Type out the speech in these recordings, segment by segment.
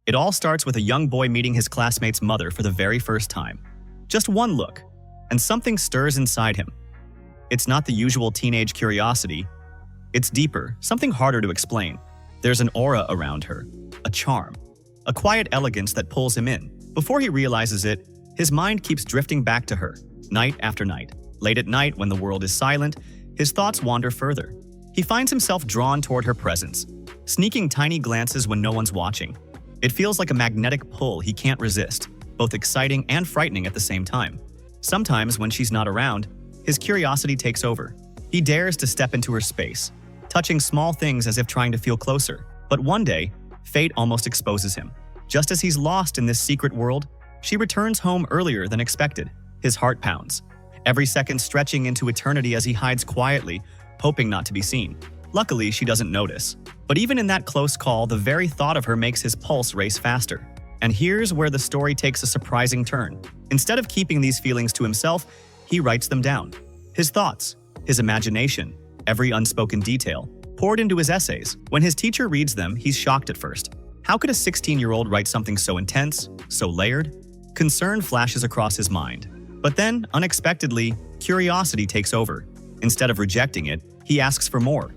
It all starts with a young boy meeting his classmate's mother for the very first time. Just one look, and something stirs inside him. It's not the usual teenage curiosity. It's deeper, something harder to explain. There's an aura around her, a charm, a quiet elegance that pulls him in. Before he realizes it, his mind keeps drifting back to her, night after night. Late at night, when the world is silent, his thoughts wander further. He finds himself drawn toward her presence, sneaking tiny glances when no one's watching. It feels like a magnetic pull he can't resist, both exciting and frightening at the same time. Sometimes, when she's not around, his curiosity takes over. He dares to step into her space, touching small things as if trying to feel closer. But one day, fate almost exposes him. Just as he's lost in this secret world, she returns home earlier than expected. His heart pounds, every second stretching into eternity as he hides quietly, hoping not to be seen. Luckily, she doesn't notice. But even in that close call, the very thought of her makes his pulse race faster. And here's where the story takes a surprising turn. Instead of keeping these feelings to himself, he writes them down. His thoughts, his imagination, every unspoken detail, poured into his essays. When his teacher reads them, he's shocked at first. How could a 16-year-old write something so intense, so layered? Concern flashes across his mind. But then, unexpectedly, curiosity takes over. Instead of rejecting it, he asks for more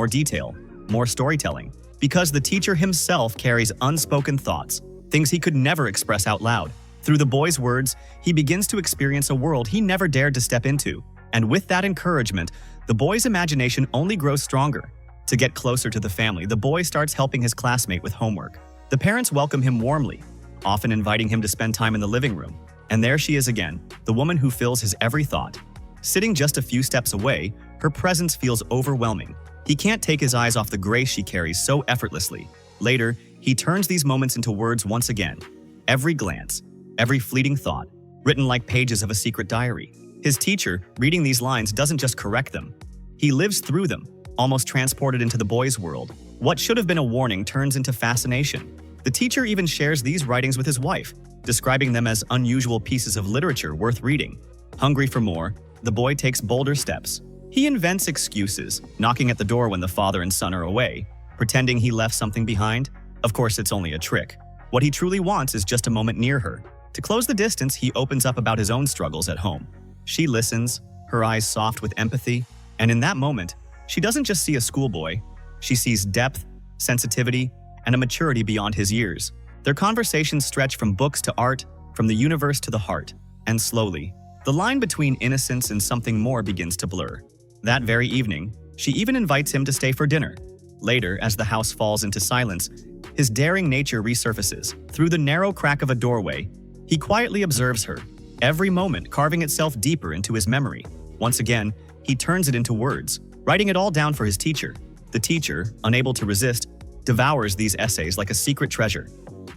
detail, more storytelling. Because the teacher himself carries unspoken thoughts, things he could never express out loud. Through the boy's words, he begins to experience a world he never dared to step into. And with that encouragement, the boy's imagination only grows stronger. To get closer to the family, the boy starts helping his classmate with homework. The parents welcome him warmly, often inviting him to spend time in the living room. And there she is again, the woman who fills his every thought. Sitting just a few steps away, her presence feels overwhelming. He can't take his eyes off the grace she carries so effortlessly. Later, he turns these moments into words once again. Every glance, every fleeting thought, written like pages of a secret diary. His teacher, reading these lines, doesn't just correct them. He lives through them, almost transported into the boy's world. What should have been a warning turns into fascination. The teacher even shares these writings with his wife, describing them as unusual pieces of literature worth reading. Hungry for more, the boy takes bolder steps. He invents excuses, knocking at the door when the father and son are away, pretending he left something behind. Of course, it's only a trick. What he truly wants is just a moment near her. To close the distance, he opens up about his own struggles at home. She listens, her eyes soft with empathy, and in that moment, she doesn't just see a schoolboy. She sees depth, sensitivity, and a maturity beyond his years. Their conversations stretch from books to art, from the universe to the heart, and slowly, the line between innocence and something more begins to blur. That very evening, she even invites him to stay for dinner. Later, as the house falls into silence, his daring nature resurfaces. Through the narrow crack of a doorway, he quietly observes her, every moment carving itself deeper into his memory. Once again, he turns it into words, writing it all down for his teacher. The teacher, unable to resist, devours these essays like a secret treasure.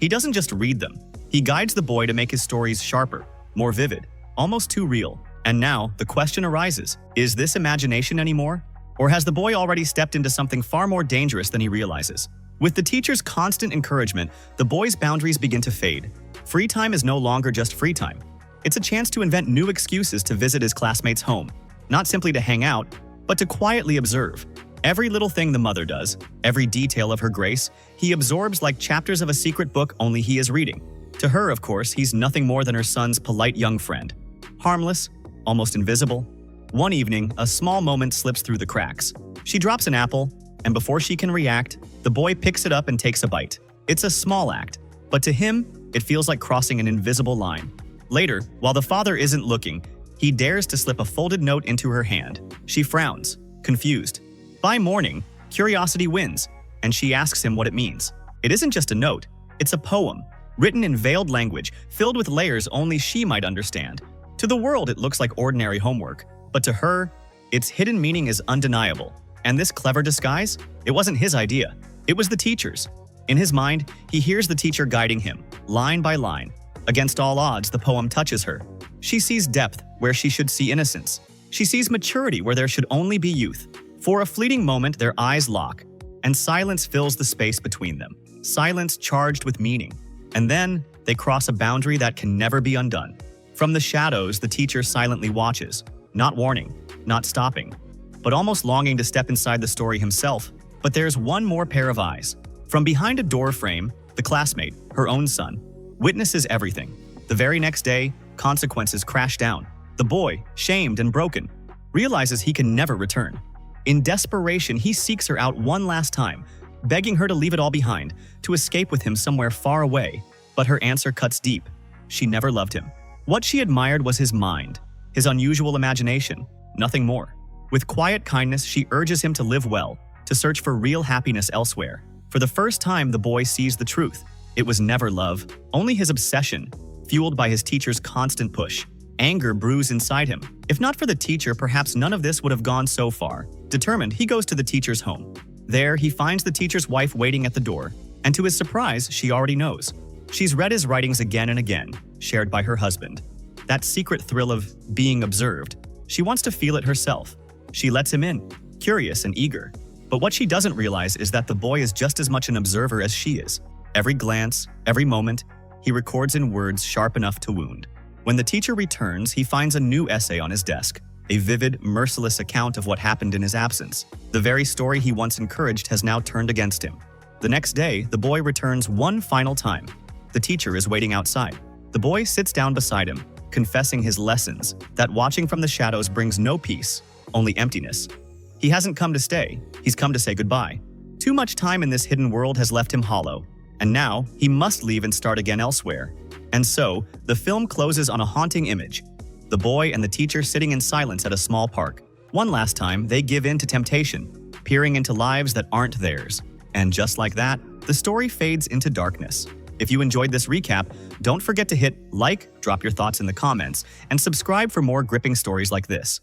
He doesn't just read them. He guides the boy to make his stories sharper, more vivid, almost too real. And now, the question arises, is this imagination anymore? Or has the boy already stepped into something far more dangerous than he realizes? With the teacher's constant encouragement, the boy's boundaries begin to fade. Free time is no longer just free time. It's a chance to invent new excuses to visit his classmate's home, not simply to hang out, but to quietly observe. Every little thing the mother does, every detail of her grace, he absorbs like chapters of a secret book only he is reading. To her, of course, he's nothing more than her son's polite young friend. Harmless, almost invisible. One evening, a small moment slips through the cracks. She drops an apple, and before she can react, the boy picks it up and takes a bite. It's a small act, but to him, it feels like crossing an invisible line. Later, while the father isn't looking, he dares to slip a folded note into her hand. She frowns, confused. By morning, curiosity wins, and she asks him what it means. It isn't just a note, it's a poem, written in veiled language, filled with layers only she might understand. To the world, it looks like ordinary homework, but to her, its hidden meaning is undeniable. And this clever disguise? It wasn't his idea. It was the teacher's. In his mind, he hears the teacher guiding him, line by line. Against all odds, the poem touches her. She sees depth where she should see innocence. She sees maturity where there should only be youth. For a fleeting moment, their eyes lock, and silence fills the space between them. Silence charged with meaning. And then, they cross a boundary that can never be undone. From the shadows, the teacher silently watches, not warning, not stopping, but almost longing to step inside the story himself. But there's one more pair of eyes. From behind a door frame, The classmate, her own son, witnesses everything. The very next day, consequences crash down. The boy, shamed and broken, realizes he can never return. In desperation, he seeks her out one last time, begging her to leave it all behind, to escape with him somewhere far away. But her answer cuts deep. She never loved him. What she admired was his mind, his unusual imagination, nothing more. With quiet kindness, she urges him to live well, to search for real happiness elsewhere. For the first time, the boy sees the truth. It was never love, only his obsession, fueled by his teacher's constant push. Anger brews inside him. If not for the teacher, perhaps none of this would have gone so far. Determined, he goes to the teacher's home. There, he finds the teacher's wife waiting at the door, and to his surprise, she already knows. She's read his writings again and again, shared by her husband. That secret thrill of being observed. She wants to feel it herself. She lets him in, curious and eager. But what she doesn't realize is that the boy is just as much an observer as she is. Every glance, every moment, he records in words sharp enough to wound. When the teacher returns, he finds a new essay on his desk, a vivid, merciless account of what happened in his absence. The very story he once encouraged has now turned against him. The next day, the boy returns one final time. The teacher is waiting outside. The boy sits down beside him, confessing his lessons, that watching from the shadows brings no peace, only emptiness. He hasn't come to stay, he's come to say goodbye. Too much time in this hidden world has left him hollow, and now he must leave and start again elsewhere. And so, the film closes on a haunting image. The boy and the teacher sitting in silence at a small park. One last time, they give in to temptation, peering into lives that aren't theirs. And just like that, the story fades into darkness. If you enjoyed this recap, don't forget to hit like, drop your thoughts in the comments, and subscribe for more gripping stories like this.